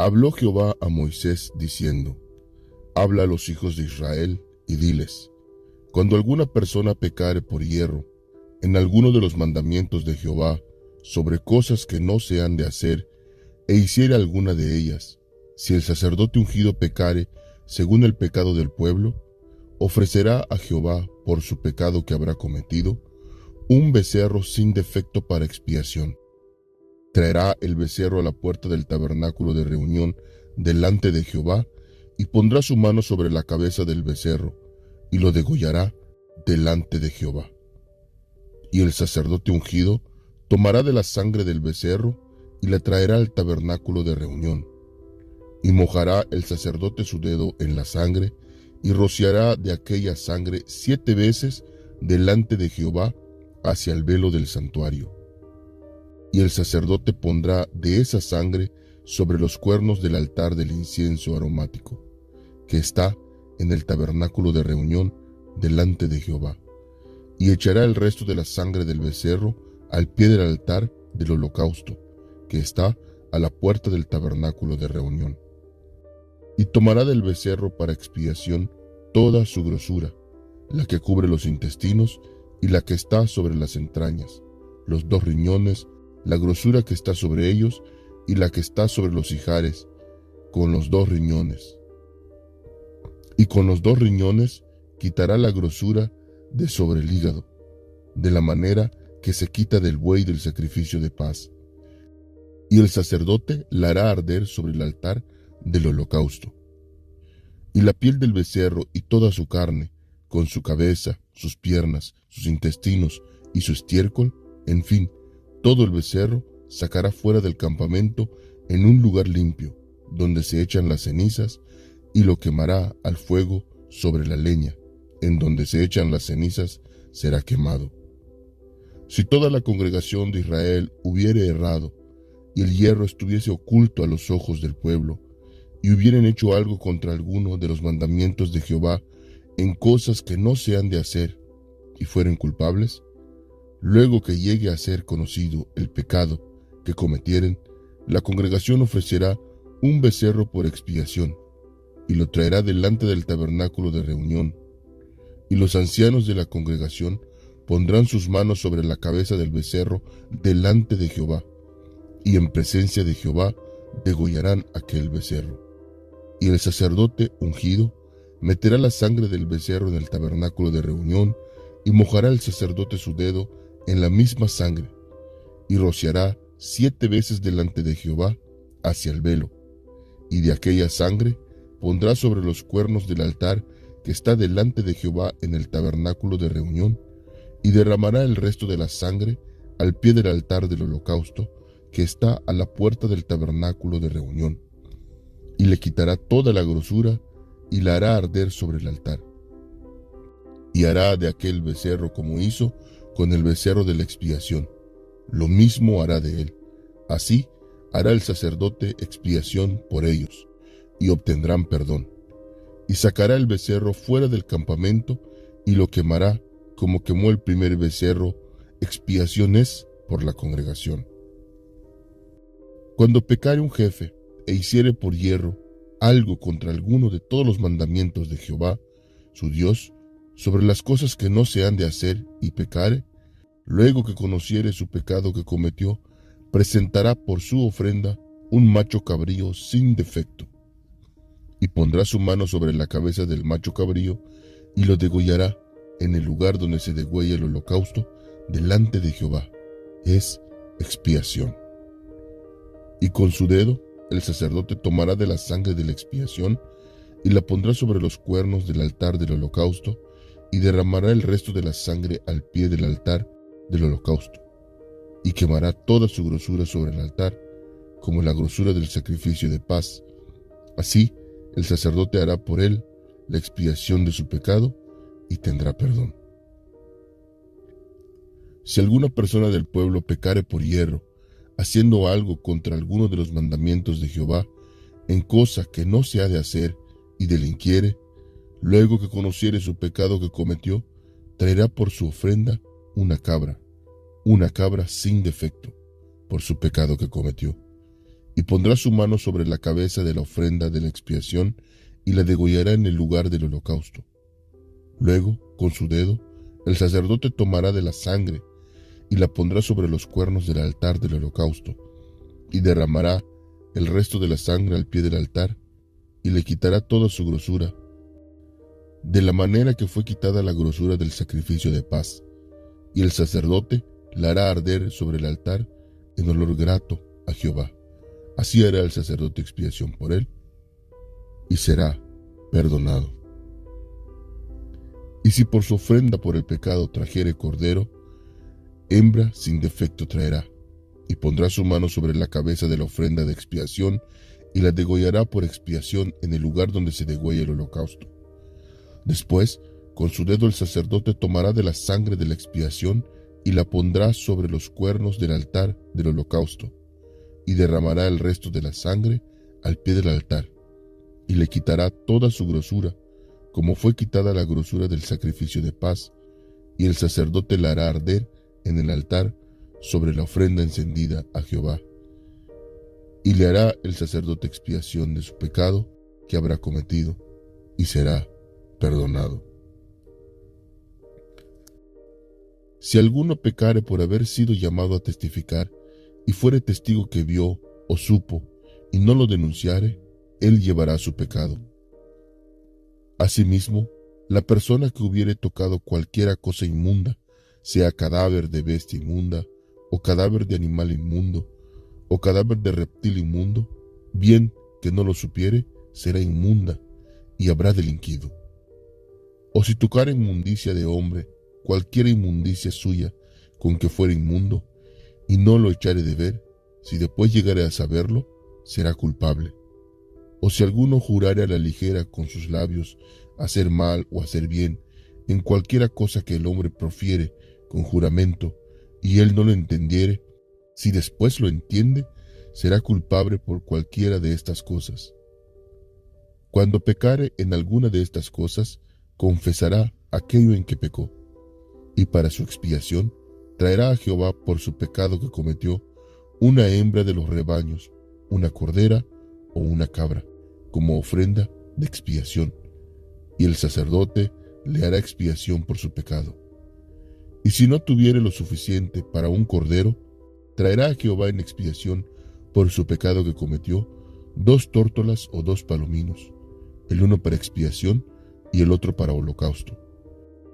Habló Jehová a Moisés diciendo: Habla a los hijos de Israel y diles: Cuando alguna persona pecare por hierro en alguno de los mandamientos de Jehová sobre cosas que no se han de hacer, e hiciere alguna de ellas, si el sacerdote ungido pecare según el pecado del pueblo, ofrecerá a Jehová por su pecado que habrá cometido un becerro sin defecto para expiación. Traerá el becerro a la puerta del tabernáculo de reunión delante de Jehová, y pondrá su mano sobre la cabeza del becerro, y lo degollará delante de Jehová. Y el sacerdote ungido tomará de la sangre del becerro, y la traerá al tabernáculo de reunión. Y mojará el sacerdote su dedo en la sangre, y rociará de aquella sangre 7 veces delante de Jehová hacia el velo del santuario. Y el sacerdote pondrá de esa sangre sobre los cuernos del altar del incienso aromático, que está en el tabernáculo de reunión delante de Jehová, y echará el resto de la sangre del becerro al pie del altar del holocausto, que está a la puerta del tabernáculo de reunión. Y tomará del becerro para expiación toda su grosura, la que cubre los intestinos y la que está sobre las entrañas, los 2 riñones, la grosura que está sobre ellos y la que está sobre los ijares, con los 2 riñones. Y con los 2 riñones quitará la grosura de sobre el hígado, de la manera que se quita del buey del sacrificio de paz. Y el sacerdote la hará arder sobre el altar del holocausto. Y la piel del becerro y toda su carne, con su cabeza, sus piernas, sus intestinos y su estiércol, en fin, todo el becerro, sacará fuera del campamento en un lugar limpio, donde se echan las cenizas, y lo quemará al fuego sobre la leña, en donde se echan las cenizas será quemado. Si toda la congregación de Israel hubiere errado, y el hierro estuviese oculto a los ojos del pueblo, y hubieren hecho algo contra alguno de los mandamientos de Jehová en cosas que no se han de hacer, y fueren culpables, luego que llegue a ser conocido el pecado que cometieren, la congregación ofrecerá un becerro por expiación, y lo traerá delante del tabernáculo de reunión. Y los ancianos de la congregación pondrán sus manos sobre la cabeza del becerro delante de Jehová, y en presencia de Jehová degollarán aquel becerro. Y el sacerdote ungido meterá la sangre del becerro en el tabernáculo de reunión, y mojará el sacerdote su dedo en la misma sangre, y rociará 7 veces delante de Jehová hacia el velo, y de aquella sangre pondrá sobre los cuernos del altar que está delante de Jehová en el tabernáculo de reunión, y derramará el resto de la sangre al pie del altar del holocausto, que está a la puerta del tabernáculo de reunión, y le quitará toda la grosura, y la hará arder sobre el altar. Y hará de aquel becerro como hizo con el becerro de la expiación, lo mismo hará de él. Así hará el sacerdote expiación por ellos, y obtendrán perdón. Y sacará el becerro fuera del campamento, y lo quemará como quemó el primer becerro. Expiación es por la congregación. Cuando pecare un jefe, e hiciere por hierro algo contra alguno de todos los mandamientos de Jehová, su Dios, sobre las cosas que no se han de hacer, y pecare, luego que conociere su pecado que cometió, presentará por su ofrenda un macho cabrío sin defecto, y pondrá su mano sobre la cabeza del macho cabrío, y lo degollará en el lugar donde se degüella el holocausto delante de Jehová. Es expiación. Y con su dedo el sacerdote tomará de la sangre de la expiación, y la pondrá sobre los cuernos del altar del holocausto, y derramará el resto de la sangre al pie del altar del holocausto, y quemará toda su grosura sobre el altar, como la grosura del sacrificio de paz. Así el sacerdote hará por él la expiación de su pecado, y tendrá perdón. Si alguna persona del pueblo pecare por hierro, haciendo algo contra alguno de los mandamientos de Jehová, en cosa que no se ha de hacer, y delinquiere, luego que conociere su pecado que cometió, traerá por su ofrenda una cabra sin defecto, por su pecado que cometió, y pondrá su mano sobre la cabeza de la ofrenda de la expiación y la degollará en el lugar del holocausto. Luego, con su dedo, el sacerdote tomará de la sangre y la pondrá sobre los cuernos del altar del holocausto, y derramará el resto de la sangre al pie del altar, y le quitará toda su grosura, de la manera que fue quitada la grosura del sacrificio de paz, y el sacerdote la hará arder sobre el altar en olor grato a Jehová. Así hará el sacerdote expiación por él, y será perdonado. Y si por su ofrenda por el pecado trajere cordero, hembra sin defecto traerá, y pondrá su mano sobre la cabeza de la ofrenda de expiación, y la degollará por expiación en el lugar donde se degüella el holocausto. Después, con su dedo el sacerdote tomará de la sangre de la expiación, y la pondrá sobre los cuernos del altar del holocausto, y derramará el resto de la sangre al pie del altar, y le quitará toda su grosura, como fue quitada la grosura del sacrificio de paz, y el sacerdote la hará arder en el altar sobre la ofrenda encendida a Jehová. Y le hará el sacerdote expiación de su pecado que habrá cometido, y será perdonado. Si alguno pecare por haber sido llamado a testificar, y fuere testigo que vio o supo, y no lo denunciare, él llevará su pecado. Asimismo, la persona que hubiere tocado cualquiera cosa inmunda, sea cadáver de bestia inmunda, o cadáver de animal inmundo, o cadáver de reptil inmundo, bien que no lo supiere, será inmunda, y habrá delinquido. O si tocare inmundicia de hombre, cualquiera inmundicia suya, con que fuere inmundo, y no lo echare de ver, si después llegare a saberlo, será culpable. O si alguno jurare a la ligera con sus labios, hacer mal o hacer bien, en cualquiera cosa que el hombre profiere con juramento, y él no lo entendiere, si después lo entiende, será culpable por cualquiera de estas cosas. Cuando pecare en alguna de estas cosas, confesará aquello en que pecó, y para su expiación traerá a Jehová por su pecado que cometió una hembra de los rebaños, una cordera o una cabra, como ofrenda de expiación, y el sacerdote le hará expiación por su pecado. Y si no tuviere lo suficiente para un cordero, traerá a Jehová en expiación por su pecado que cometió 2 tórtolas o 2 palominos, el uno para expiación y el otro para holocausto.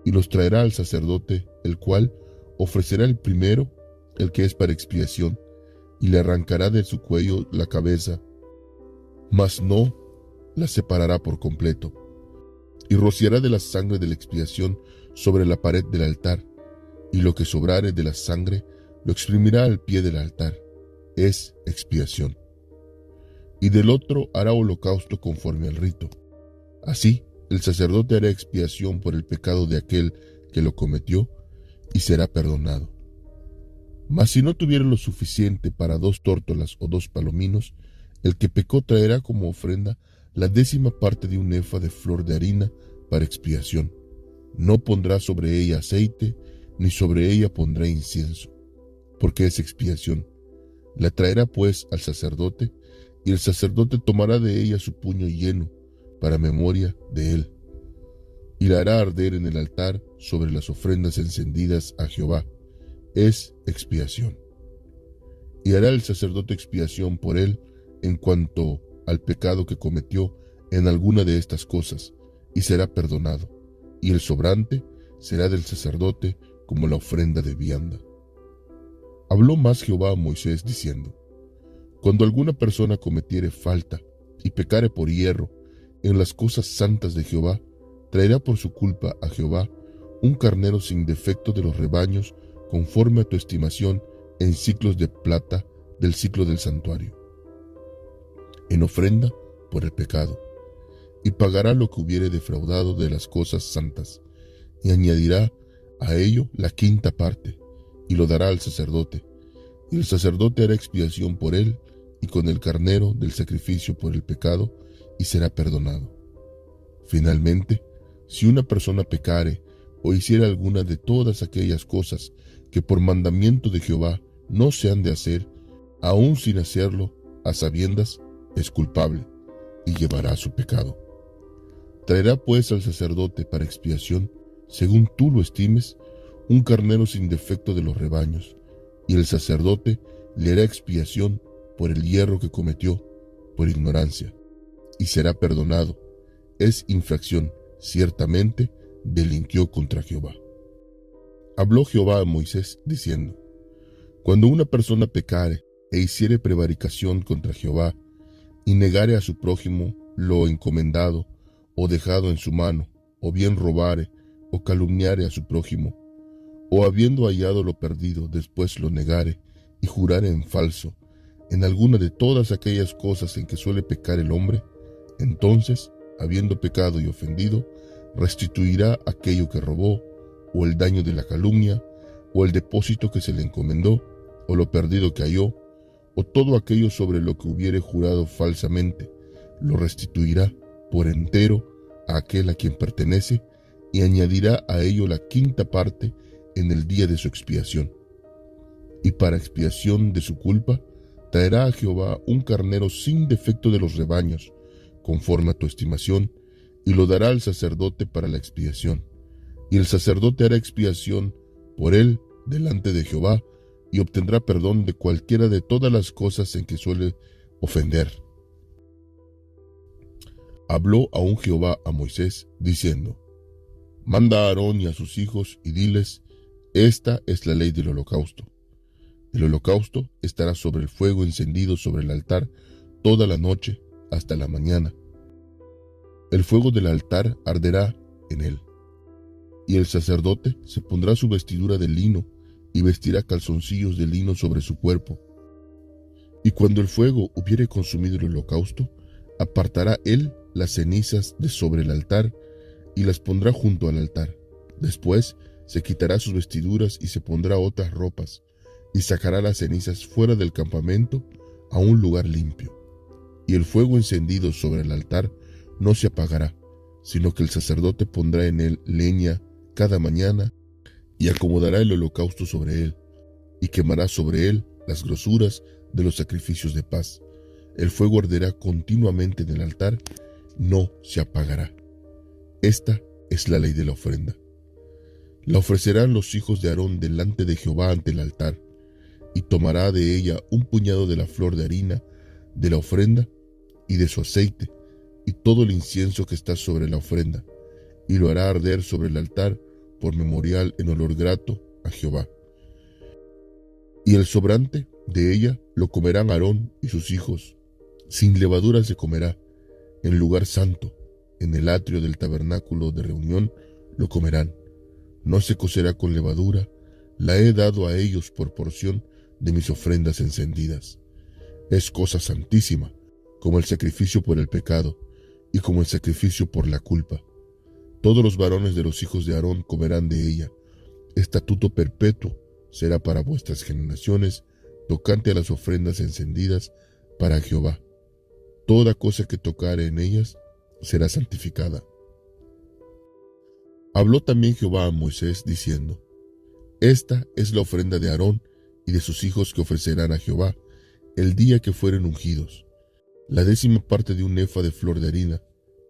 Y los traerá al sacerdote, el cual ofrecerá el primero, el que es para expiación, y le arrancará de su cuello la cabeza, mas no la separará por completo, y rociará de la sangre de la expiación sobre la pared del altar, y lo que sobrare de la sangre lo exprimirá al pie del altar, es expiación. Y del otro hará holocausto conforme al rito. Así, el sacerdote hará expiación por el pecado de aquel que lo cometió, y será perdonado. Mas si no tuviera lo suficiente para 2 tórtolas o 2 palominos, el que pecó traerá como ofrenda la 10ª parte de un efa de flor de harina para expiación. No pondrá sobre ella aceite, ni sobre ella pondrá incienso, porque es expiación. La traerá pues al sacerdote, y el sacerdote tomará de ella su puño lleno, para memoria de él, y la hará arder en el altar sobre las ofrendas encendidas a Jehová. Es expiación. Y hará el sacerdote expiación por él en cuanto al pecado que cometió en alguna de estas cosas, y será perdonado, y el sobrante será del sacerdote como la ofrenda de vianda. Habló más Jehová a Moisés diciendo: Cuando alguna persona cometiere falta y pecare por hierro en las cosas santas de Jehová, traerá por su culpa a Jehová un carnero sin defecto de los rebaños, conforme a tu estimación, en siclos de plata del siclo del santuario, en ofrenda por el pecado, y pagará lo que hubiere defraudado de las cosas santas, y añadirá a ello la 5ª parte, y lo dará al sacerdote, y el sacerdote hará expiación por él, y con el carnero del sacrificio por el pecado, y será perdonado. Finalmente, si una persona pecare o hiciera alguna de todas aquellas cosas que por mandamiento de Jehová no se han de hacer, aun sin hacerlo, a sabiendas, es culpable y llevará su pecado. Traerá pues al sacerdote para expiación, según tú lo estimes, un carnero sin defecto de los rebaños, y el sacerdote le hará expiación por el yerro que cometió por ignorancia, y será perdonado. Es infracción, ciertamente delinquió contra Jehová. Habló Jehová a Moisés diciendo: Cuando una persona pecare e hiciere prevaricación contra Jehová, y negare a su prójimo lo encomendado o dejado en su mano, o bien robare o calumniare a su prójimo, o habiendo hallado lo perdido, después lo negare y jurare en falso, en alguna de todas aquellas cosas en que suele pecar el hombre, entonces, habiendo pecado y ofendido, restituirá aquello que robó, o el daño de la calumnia, o el depósito que se le encomendó, o lo perdido que halló, o todo aquello sobre lo que hubiere jurado falsamente, lo restituirá por entero a aquel a quien pertenece, y añadirá a ello la quinta parte en el día de su expiación. Y para expiación de su culpa, traerá a Jehová un carnero sin defecto de los rebaños, conforme a tu estimación, y lo dará al sacerdote para la expiación. Y el sacerdote hará expiación por él delante de Jehová, y obtendrá perdón de cualquiera de todas las cosas en que suele ofender. Habló aún Jehová a Moisés, diciendo: Manda a Aarón y a sus hijos, y diles: Esta es la ley del holocausto. El holocausto estará sobre el fuego encendido sobre el altar toda la noche hasta la mañana. El fuego del altar arderá en él. Y el sacerdote se pondrá su vestidura de lino y vestirá calzoncillos de lino sobre su cuerpo. Y cuando el fuego hubiere consumido el holocausto, apartará él las cenizas de sobre el altar y las pondrá junto al altar. Después se quitará sus vestiduras y se pondrá otras ropas, y sacará las cenizas fuera del campamento a un lugar limpio. Y el fuego encendido sobre el altar no se apagará, sino que el sacerdote pondrá en él leña cada mañana, y acomodará el holocausto sobre él, y quemará sobre él las grosuras de los sacrificios de paz. El fuego arderá continuamente en el altar, no se apagará. Esta es la ley de la ofrenda. La ofrecerán los hijos de Aarón delante de Jehová ante el altar, y tomará de ella un puñado de la flor de harina de la ofrenda y de su aceite, y todo el incienso que está sobre la ofrenda, y lo hará arder sobre el altar por memorial en olor grato a Jehová. Y el sobrante de ella lo comerán Aarón y sus hijos, sin levadura se comerá, en lugar santo, en el atrio del tabernáculo de reunión lo comerán. No se cocerá con levadura, la he dado a ellos por porción de mis ofrendas encendidas. Es cosa santísima, como el sacrificio por el pecado, y como el sacrificio por la culpa. Todos los varones de los hijos de Aarón comerán de ella. Estatuto perpetuo será para vuestras generaciones, tocante a las ofrendas encendidas para Jehová. Toda cosa que tocare en ellas será santificada. Habló también Jehová a Moisés, diciendo: Esta es la ofrenda de Aarón y de sus hijos que ofrecerán a Jehová el día que fueren ungidos: la 10ª parte de un efa de flor de harina,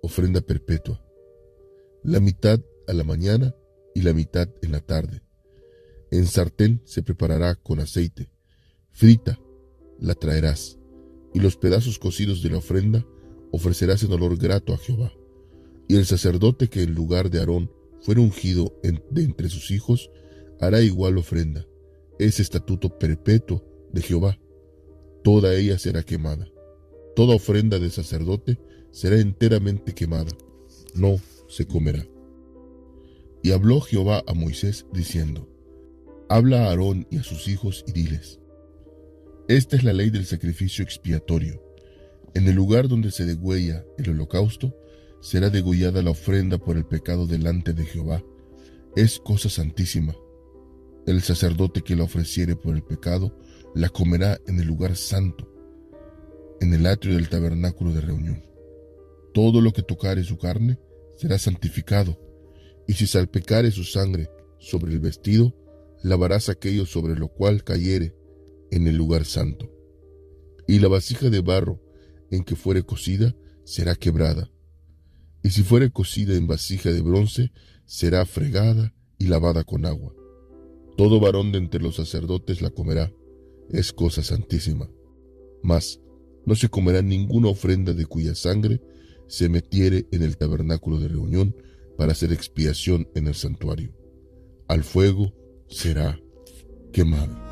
ofrenda perpetua, la mitad a la mañana y la mitad en la tarde. En sartén se preparará con aceite, frita la traerás, y los pedazos cocidos de la ofrenda ofrecerás en olor grato a Jehová. Y el sacerdote que en lugar de Aarón fuera ungido de entre sus hijos, hará igual ofrenda. Es estatuto perpetuo de Jehová. Toda ella será quemada. Toda ofrenda de sacerdote será enteramente quemada, no se comerá. Y habló Jehová a Moisés, diciendo: Habla a Aarón y a sus hijos y diles: Esta es la ley del sacrificio expiatorio. En el lugar donde se degüella el holocausto, será degollada la ofrenda por el pecado delante de Jehová. Es cosa santísima. El sacerdote que la ofreciere por el pecado, la comerá en el lugar santo, en el atrio del tabernáculo de reunión. Todo lo que tocare su carne será santificado, y si salpicare su sangre sobre el vestido, lavarás aquello sobre lo cual cayere en el lugar santo. y la vasija de barro en que fuere cocida será quebrada, y si fuere cocida en vasija de bronce, será fregada y lavada con agua. Todo varón de entre los sacerdotes la comerá, es cosa santísima. Mas no se comerá ninguna ofrenda de cuya sangre se metiere en el tabernáculo de reunión para hacer expiación en el santuario. Al fuego será quemada.